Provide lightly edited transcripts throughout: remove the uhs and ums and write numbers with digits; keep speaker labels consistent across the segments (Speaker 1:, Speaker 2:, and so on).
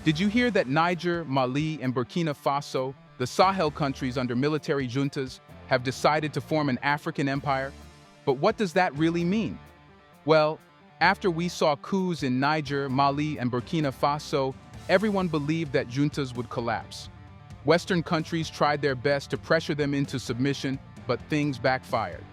Speaker 1: Did you hear that Niger, Mali, and Burkina Faso, the Sahel countries under military juntas, have decided to form an African empire? But what does that really mean? Well, after we saw coups in Niger, Mali, and Burkina Faso, everyone believed that juntas would collapse. Western countries tried their best to pressure them into submission, but things backfired.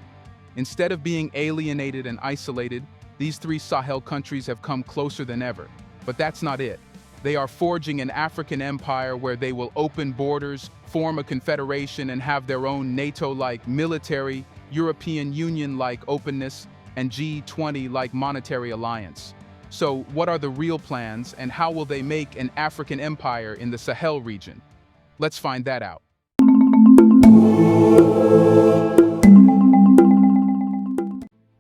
Speaker 1: Instead of being alienated and isolated, these three Sahel countries have come closer than ever. But that's not it. They are forging an African empire where they will open borders, form a confederation, and have their own NATO-like military, European Union-like openness, and G20-like monetary alliance. So, what are the real plans, and how will they make an African empire in the Sahel region? Let's find that out.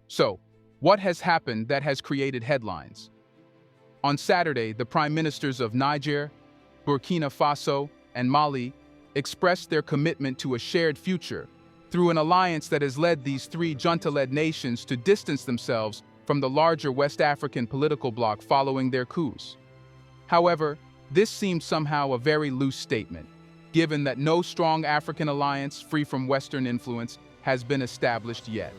Speaker 1: So, what has happened that has created headlines? On Saturday, the prime ministers of Niger, Burkina Faso, and Mali expressed their commitment to a shared future through an alliance that has led these three junta-led nations to distance themselves from the larger West African political bloc following their coups. However, this seems somehow a very loose statement, given that no strong African alliance free from Western influence has been established yet.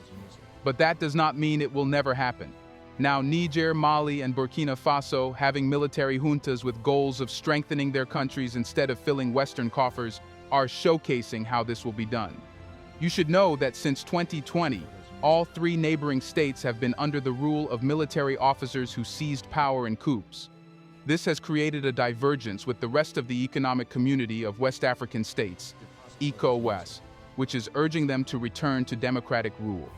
Speaker 1: But that does not mean it will never happen. Now, Niger, Mali, and Burkina Faso, having military juntas with goals of strengthening their countries instead of filling Western coffers, are showcasing how this will be done. You should know that since 2020, all three neighboring states have been under the rule of military officers who seized power in coups. This has created a divergence with the rest of the economic community of West African states, ECOWAS, which is urging them to return to democratic rule.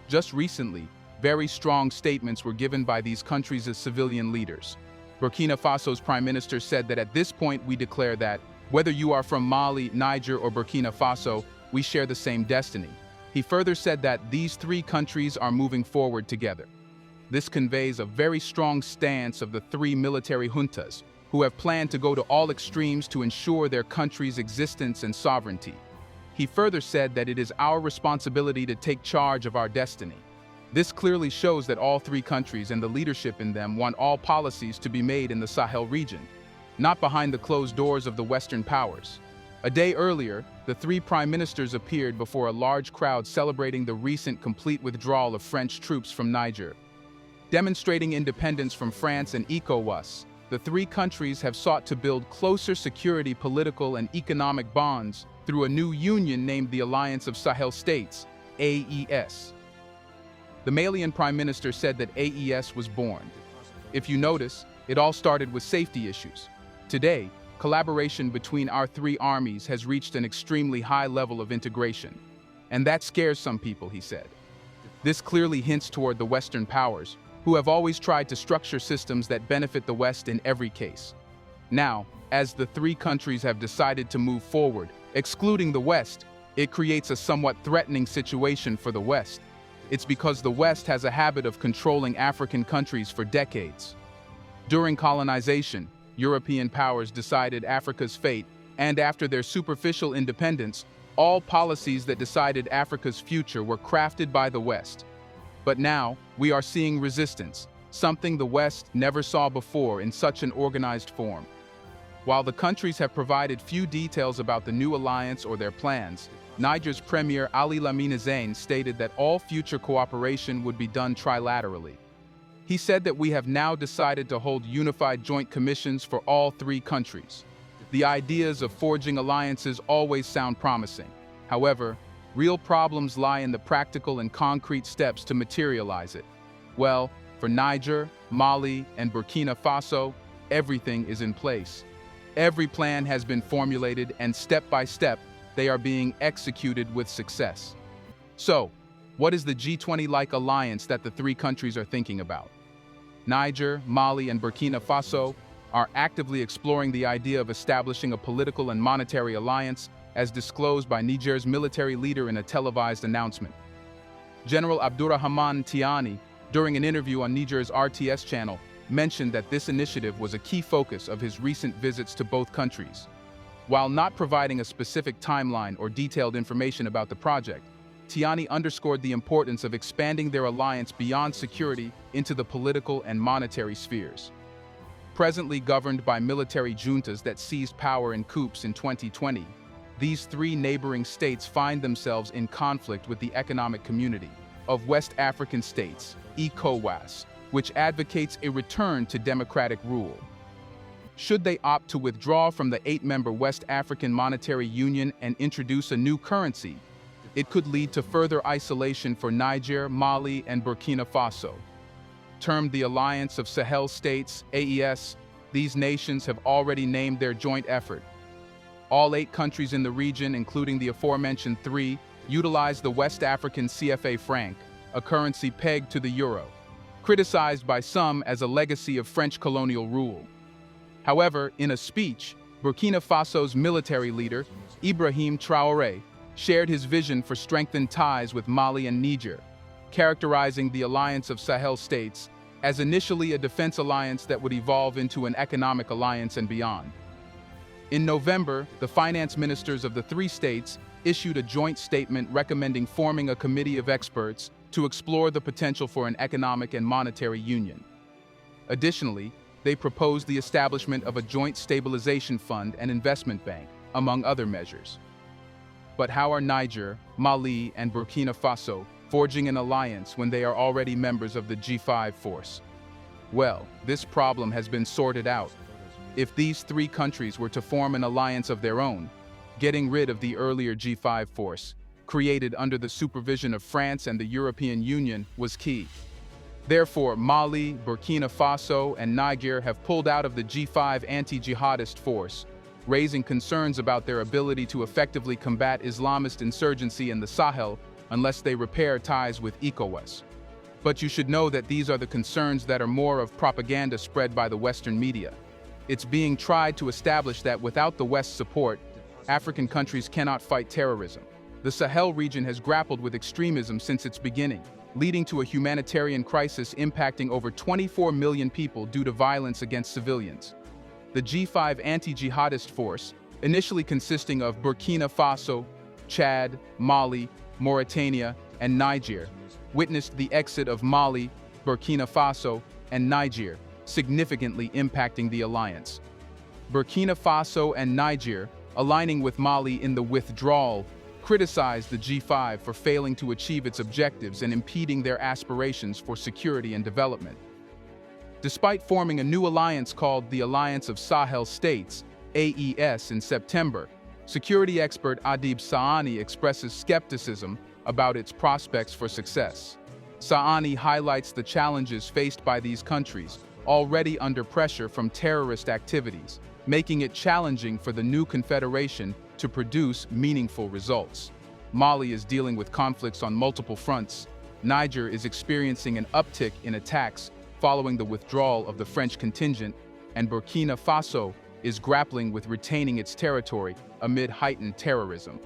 Speaker 1: Just recently, very strong statements were given by these countries as civilian leaders. Burkina Faso's prime minister said that at this point we declare that, whether you are from Mali, Niger, or Burkina Faso, we share the same destiny. He further said that these three countries are moving forward together. This conveys a very strong stance of the three military juntas, who have planned to go to all extremes to ensure their country's existence and sovereignty. He further said that it is our responsibility to take charge of our destiny. This clearly shows that all three countries and the leadership in them want all policies to be made in the Sahel region, not behind the closed doors of the Western powers. A day earlier, the three prime ministers appeared before a large crowd celebrating the recent complete withdrawal of French troops from Niger. Demonstrating independence from France and ECOWAS, the three countries have sought to build closer security, political, and economic bonds through a new union named the Alliance of Sahel States, AES. The Malian prime minister said that AES was born. If you notice, it all started with safety issues. Today, collaboration between our three armies has reached an extremely high level of integration. And that scares some people, he said. This clearly hints toward the Western powers, who have always tried to structure systems that benefit the West in every case. Now, as the three countries have decided to move forward, excluding the West, it creates a somewhat threatening situation for the West. It's because the West has a habit of controlling African countries for decades. During colonization, European powers decided Africa's fate, and after their superficial independence, all policies that decided Africa's future were crafted by the West. But now, we are seeing resistance, something the West never saw before in such an organized form. While the countries have provided few details about the new alliance or their plans, Niger's Premier Ali Lamine Zaine stated that all future cooperation would be done trilaterally. He said that we have now decided to hold unified joint commissions for all three countries. The ideas of forging alliances always sound promising. However, real problems lie in the practical and concrete steps to materialize it. Well, for Niger, Mali, and Burkina Faso, everything is in place. Every plan has been formulated, and step by step, they are being executed with success. So, what is the G20-like alliance that the three countries are thinking about? Niger, Mali, and Burkina Faso are actively exploring the idea of establishing a political and monetary alliance, as disclosed by Niger's military leader in a televised announcement. General Abdurrahman Tiani, during an interview on Niger's RTS channel, mentioned that this initiative was a key focus of his recent visits to both countries. While not providing a specific timeline or detailed information about the project, Tiani underscored the importance of expanding their alliance beyond security into the political and monetary spheres. presently governed by military juntas that seized power in coups in 2020, these three neighboring states find themselves in conflict with the Economic Community of West African States, ECOWAS, which advocates a return to democratic rule. Should they opt to withdraw from the 8-member West African Monetary Union and introduce a new currency, it could lead to further isolation for Niger, Mali, and Burkina Faso. Termed the Alliance of Sahel States, AES, these nations have already named their joint effort. All 8 countries in the region, including the aforementioned 3, utilize the West African CFA franc, a currency pegged to the euro, criticized by some as a legacy of French colonial rule. However, in a speech, Burkina Faso's military leader, Ibrahim Traoré, shared his vision for strengthened ties with Mali and Niger, characterizing the Alliance of Sahel States as initially a defense alliance that would evolve into an economic alliance and beyond. In November, the finance ministers of the 3 states issued a joint statement recommending forming a committee of experts to explore the potential for an economic and monetary union. Additionally, they proposed the establishment of a joint stabilization fund and investment bank, among other measures. But how are Niger, Mali, and Burkina Faso forging an alliance when they are already members of the G5 force? Well, this problem has been sorted out. If these 3 countries were to form an alliance of their own, getting rid of the earlier G5 force, created under the supervision of France and the European Union, was key. Therefore, Mali, Burkina Faso, and Niger have pulled out of the G5 anti-jihadist force, raising concerns about their ability to effectively combat Islamist insurgency in the Sahel unless they repair ties with ECOWAS. But you should know that these are the concerns that are more of propaganda spread by the Western media. It's being tried to establish that without the West's support, African countries cannot fight terrorism. The Sahel region has grappled with extremism since its beginning, leading to a humanitarian crisis impacting over 24 million people due to violence against civilians. The G5 anti-jihadist force, initially consisting of Burkina Faso, Chad, Mali, Mauritania, and Niger, witnessed the exit of Mali, Burkina Faso, and Niger, significantly impacting the alliance. Burkina Faso and Niger, aligning with Mali in the withdrawal, criticized the G5 for failing to achieve its objectives and impeding their aspirations for security and development. Despite forming a new alliance called the Alliance of Sahel States, AES, in September, security expert Adib Saani expresses skepticism about its prospects for success. Saani highlights the challenges faced by these countries, already under pressure from terrorist activities, making it challenging for the new confederation to produce meaningful results. Mali is dealing with conflicts on multiple fronts. Niger is experiencing an uptick in attacks following the withdrawal of the French contingent, and Burkina Faso is grappling with retaining its territory amid heightened terrorism.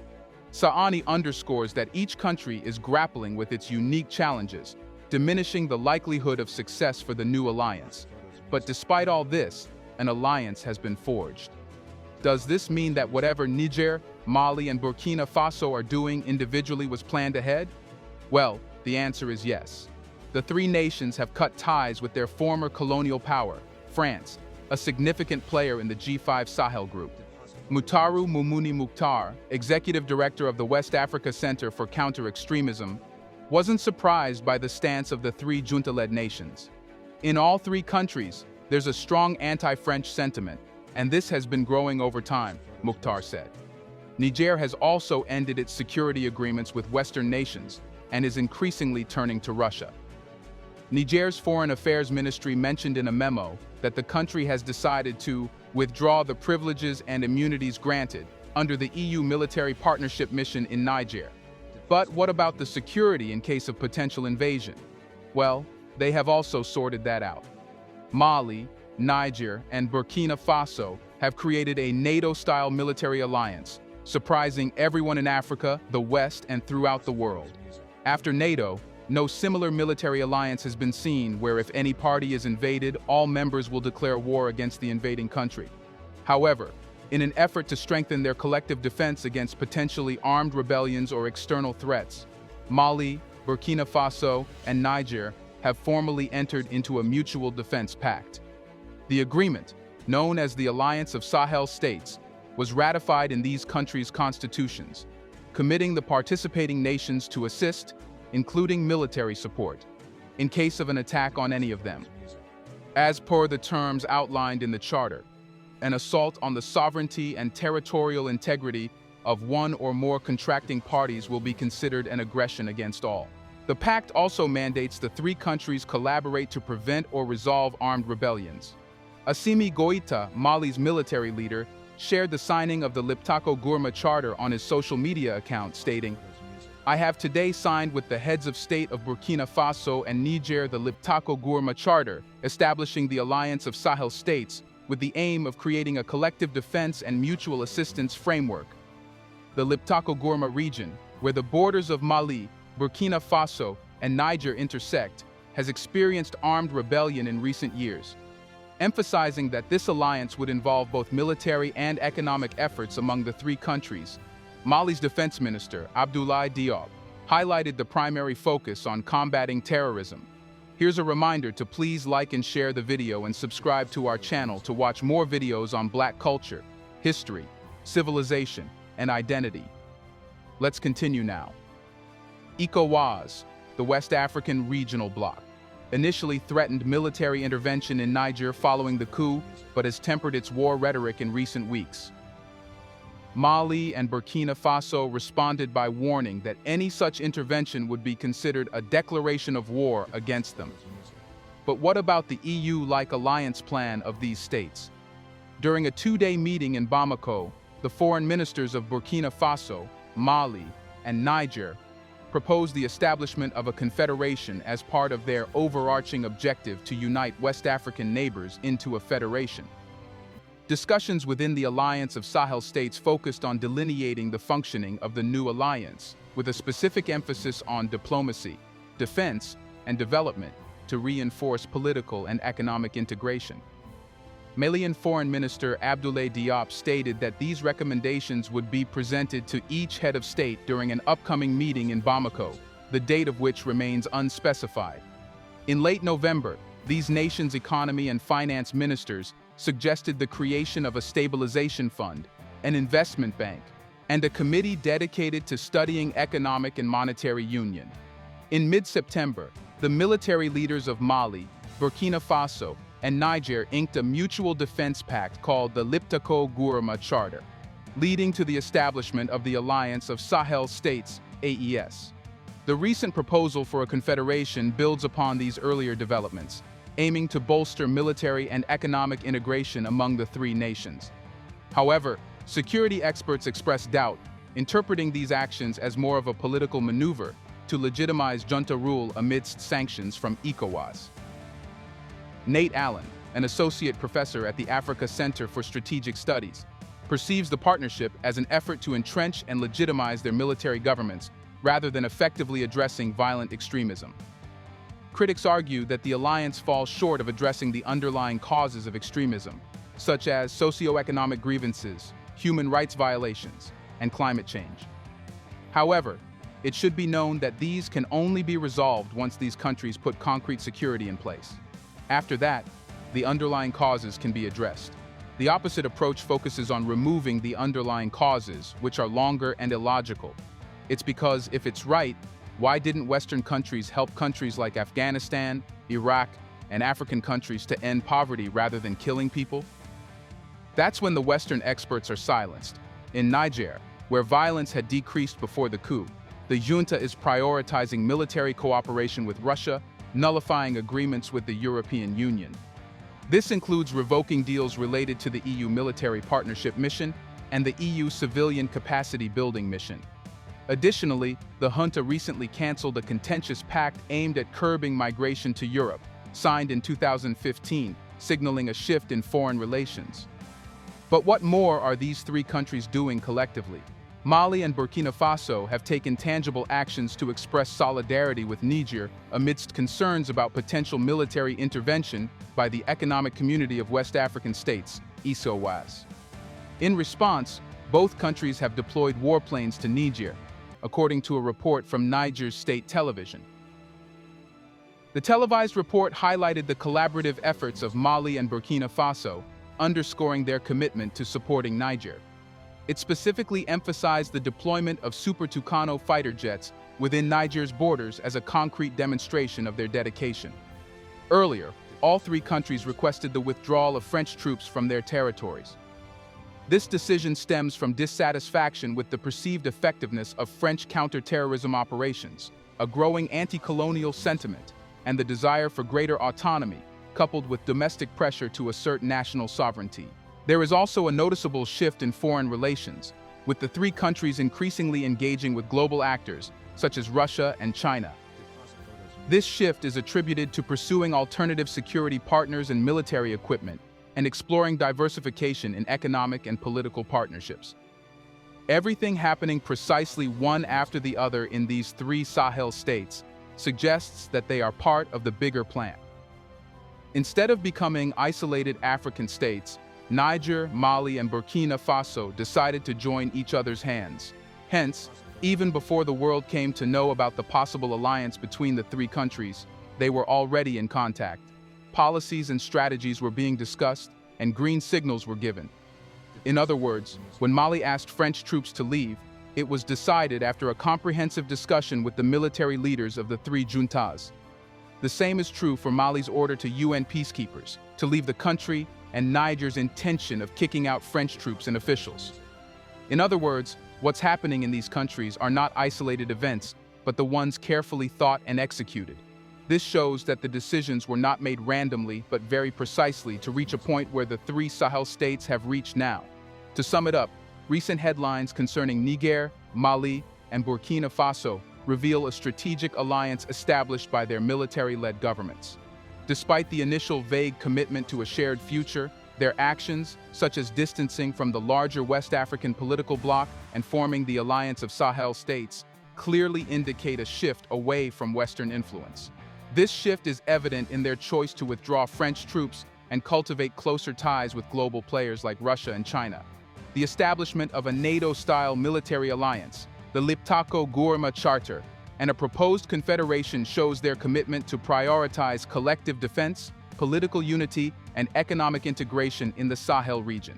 Speaker 1: Saani underscores that each country is grappling with its unique challenges, diminishing the likelihood of success for the new alliance. But despite all this, an alliance has been forged. Does this mean that whatever Niger, Mali, and Burkina Faso are doing individually was planned ahead? Well, the answer is yes. The 3 nations have cut ties with their former colonial power, France, a significant player in the G5 Sahel group. Mutaru Mumuni Mukhtar, executive director of the West Africa Center for Counter-Extremism, wasn't surprised by the stance of the 3 junta-led nations. In all 3 countries, there's a strong anti-French sentiment, and this has been growing over time, Mukhtar said. Niger has also ended its security agreements with Western nations and is increasingly turning to Russia. Niger's Foreign Affairs Ministry mentioned in a memo that the country has decided to withdraw the privileges and immunities granted under the EU military partnership mission in Niger. But what about the security in case of potential invasion? Well, they have also sorted that out. Mali, Niger, and Burkina Faso have created a NATO-style military alliance, surprising everyone in Africa, the West, and throughout the world. After NATO, no similar military alliance has been seen where if any party is invaded, all members will declare war against the invading country. However, in an effort to strengthen their collective defense against potentially armed rebellions or external threats, Mali, Burkina Faso, and Niger have formally entered into a mutual defense pact. The agreement, known as the Alliance of Sahel States, was ratified in these countries' constitutions, committing the participating nations to assist, including military support, in case of an attack on any of them. As per the terms outlined in the Charter, an assault on the sovereignty and territorial integrity of one or more contracting parties will be considered an aggression against all. The pact also mandates the three countries collaborate to prevent or resolve armed rebellions. Assimi Goïta, Mali's military leader, shared the signing of the Liptako Gourma Charter on his social media account, stating, "I have today signed with the heads of state of Burkina Faso and Niger the Liptako Gourma Charter, establishing the Alliance of Sahel States with the aim of creating a collective defense and mutual assistance framework. The Liptako Gourma region, where the borders of Mali, Burkina Faso, and Niger intersect, has experienced armed rebellion in recent years," emphasizing that this alliance would involve both military and economic efforts among the three countries. Mali's defense minister, Abdoulaye Diop, highlighted the primary focus on combating terrorism. Here's a reminder to please like and share the video and subscribe to our channel to watch more videos on Black culture, history, civilization, and identity. Let's continue now. ECOWAS, the West African regional bloc, initially threatened military intervention in Niger following the coup, but has tempered its war rhetoric in recent weeks. Mali and Burkina Faso responded by warning that any such intervention would be considered a declaration of war against them. But what about the EU-like alliance plan of these states? During a two-day meeting in Bamako, the foreign ministers of Burkina Faso, Mali, and Niger proposed the establishment of a confederation as part of their overarching objective to unite West African neighbors into a federation. Discussions within the Alliance of Sahel States focused on delineating the functioning of the new alliance, with a specific emphasis on diplomacy, defense, and development to reinforce political and economic integration. Malian Foreign Minister Abdoulaye Diop stated that these recommendations would be presented to each head of state during an upcoming meeting in Bamako, the date of which remains unspecified. In late November, these nations' economy and finance ministers suggested the creation of a stabilization fund, an investment bank, and a committee dedicated to studying economic and monetary union. In mid-September, the military leaders of Mali, Burkina Faso, and Niger inked a mutual defense pact called the Liptako Gourma Charter, leading to the establishment of the Alliance of Sahel States, AES. The recent proposal for a confederation builds upon these earlier developments, aiming to bolster military and economic integration among the three nations. However, security experts express doubt, interpreting these actions as more of a political maneuver to legitimize junta rule amidst sanctions from ECOWAS. Nate Allen, an associate professor at the Africa Center for Strategic Studies, perceives the partnership as an effort to entrench and legitimize their military governments rather than effectively addressing violent extremism. Critics argue that the alliance falls short of addressing the underlying causes of extremism, such as socioeconomic grievances, human rights violations, and climate change. However, it should be known that these can only be resolved once these countries put concrete security in place. After that, the underlying causes can be addressed. The opposite approach focuses on removing the underlying causes, which are longer and illogical. It's because if it's right, why didn't Western countries help countries like Afghanistan, Iraq, and African countries to end poverty rather than killing people? That's when the Western experts are silenced. In Niger, where violence had decreased before the coup, the junta is prioritizing military cooperation with Russia, nullifying agreements with the European Union. This includes revoking deals related to the EU military partnership mission and the EU civilian capacity building mission. Additionally, the junta recently canceled a contentious pact aimed at curbing migration to Europe, signed in 2015, signaling a shift in foreign relations. But what more are these three countries doing collectively? Mali and Burkina Faso have taken tangible actions to express solidarity with Niger amidst concerns about potential military intervention by the Economic Community of West African States, ECOWAS. In response, both countries have deployed warplanes to Niger, according to a report from Niger's state television. The televised report highlighted the collaborative efforts of Mali and Burkina Faso, underscoring their commitment to supporting Niger. It specifically emphasized the deployment of Super Tucano fighter jets within Niger's borders as a concrete demonstration of their dedication. Earlier, all three countries requested the withdrawal of French troops from their territories. This decision stems from dissatisfaction with the perceived effectiveness of French counter-terrorism operations, a growing anti-colonial sentiment, and the desire for greater autonomy, coupled with domestic pressure to assert national sovereignty. There is also a noticeable shift in foreign relations, with the three countries increasingly engaging with global actors, such as Russia and China. This shift is attributed to pursuing alternative security partners and military equipment, and exploring diversification in economic and political partnerships. Everything happening precisely one after the other in these three Sahel states suggests that they are part of the bigger plan. Instead of becoming isolated African states, Niger, Mali, and Burkina Faso decided to join each other's hands. Hence, even before the world came to know about the possible alliance between the three countries, they were already in contact. Policies and strategies were being discussed, and green signals were given. In other words, when Mali asked French troops to leave, it was decided after a comprehensive discussion with the military leaders of the three juntas. The same is true for Mali's order to UN peacekeepers to leave the country and Niger's intention of kicking out French troops and officials. In other words, what's happening in these countries are not isolated events, but the ones carefully thought and executed. This shows that the decisions were not made randomly, but very precisely to reach a point where the three Sahel states have reached now. To sum it up, recent headlines concerning Niger, Mali, and Burkina Faso reveal a strategic alliance established by their military-led governments. Despite the initial vague commitment to a shared future, their actions, such as distancing from the larger West African political bloc and forming the Alliance of Sahel States, clearly indicate a shift away from Western influence. This shift is evident in their choice to withdraw French troops and cultivate closer ties with global players like Russia and China. The establishment of a NATO-style military alliance, the Liptako-Gourma Charter, and a proposed confederation shows their commitment to prioritize collective defense, political unity, and economic integration in the Sahel region.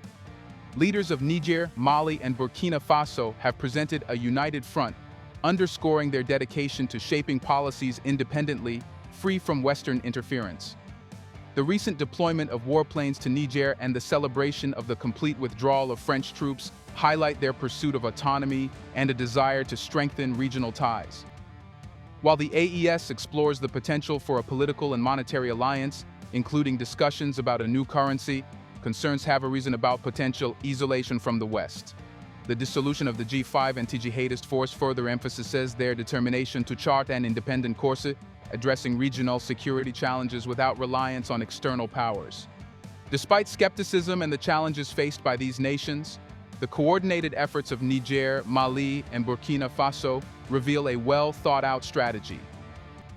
Speaker 1: Leaders of Niger, Mali, and Burkina Faso have presented a united front, underscoring their dedication to shaping policies independently, free from Western interference. The recent deployment of warplanes to Niger and the celebration of the complete withdrawal of French troops highlight their pursuit of autonomy and a desire to strengthen regional ties. While the AES explores the potential for a political and monetary alliance, including discussions about a new currency, concerns have arisen about potential isolation from the West. The dissolution of the G5 and jihadist force further emphasizes their determination to chart an independent course, addressing regional security challenges without reliance on external powers. Despite skepticism and the challenges faced by these nations, the coordinated efforts of Niger, Mali, and Burkina Faso reveal a well-thought-out strategy.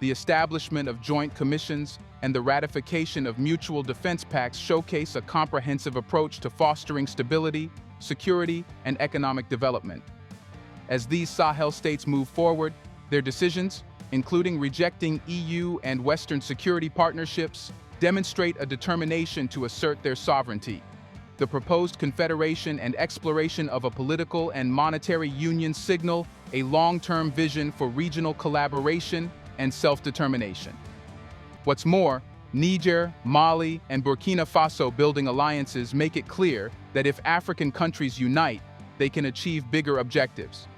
Speaker 1: The establishment of joint commissions and the ratification of mutual defense pacts showcase a comprehensive approach to fostering stability, security, and economic development. As these Sahel states move forward, their decisions, including rejecting EU and Western security partnerships, demonstrate a determination to assert their sovereignty. The proposed confederation and exploration of a political and monetary union signal a long-term vision for regional collaboration and self-determination. What's more, Niger, Mali, and Burkina Faso building alliances make it clear that if African countries unite, they can achieve bigger objectives.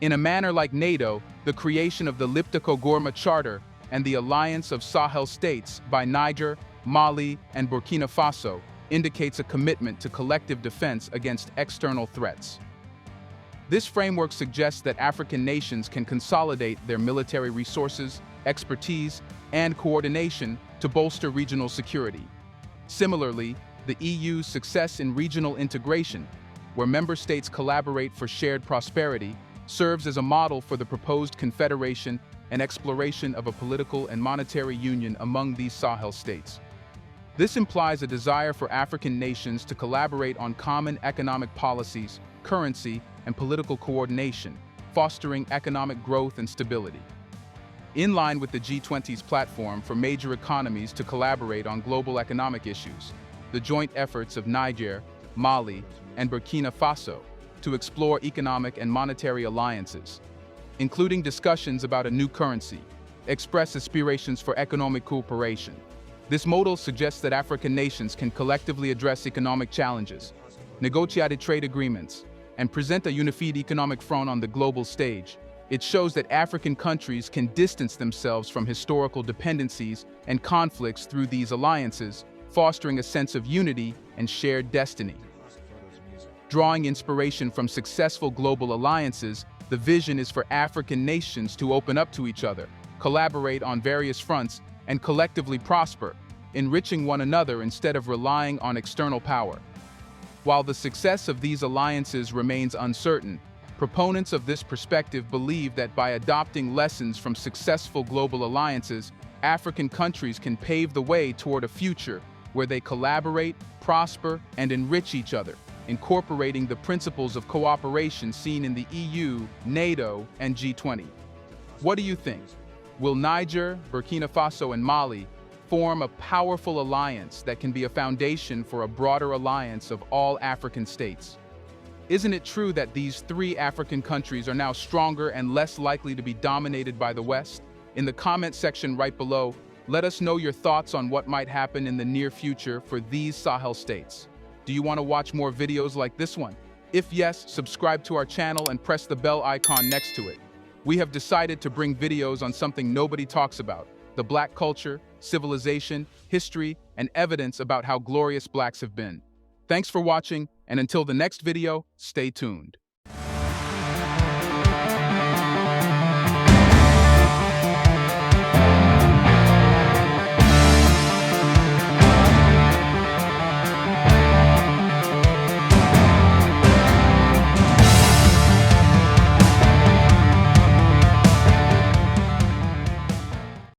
Speaker 1: In a manner like NATO, the creation of the Liptako-Gourma Charter and the Alliance of Sahel States by Niger, Mali, and Burkina Faso indicates a commitment to collective defense against external threats. This framework suggests that African nations can consolidate their military resources, expertise, and coordination to bolster regional security. Similarly, the EU's success in regional integration, where member states collaborate for shared prosperity, serves as a model for the proposed confederation and exploration of a political and monetary union among these Sahel states. This implies a desire for African nations to collaborate on common economic policies, currency, and political coordination, fostering economic growth and stability. in line with the G20's platform for major economies to collaborate on global economic issues, the joint efforts of Niger, Mali, and Burkina Faso to explore economic and monetary alliances, including discussions about a new currency, express aspirations for economic cooperation. This model suggests that African nations can collectively address economic challenges, negotiate trade agreements, and present a unified economic front on the global stage. It shows that African countries can distance themselves from historical dependencies and conflicts through these alliances, fostering a sense of unity and shared destiny. Drawing inspiration from successful global alliances, the vision is for African nations to open up to each other, collaborate on various fronts, and collectively prosper, enriching one another instead of relying on external power. While the success of these alliances remains uncertain, proponents of this perspective believe that by adopting lessons from successful global alliances, African countries can pave the way toward a future where they collaborate, prosper, and enrich each other, incorporating the principles of cooperation seen in the EU, NATO, and G20. What do you think? Will Niger, Burkina Faso, and Mali form a powerful alliance that can be a foundation for a broader alliance of all African states? Isn't it true that these three African countries are now stronger and less likely to be dominated by the West? In the comment section right below, let us know your thoughts on what might happen in the near future for these Sahel states. Do you want to watch more videos like this one? If yes, subscribe to our channel and press the bell icon next to it. We have decided to bring videos on something nobody talks about: the Black culture, civilization, history, and evidence about how glorious Blacks have been. Thanks for watching, and until the next video, stay tuned.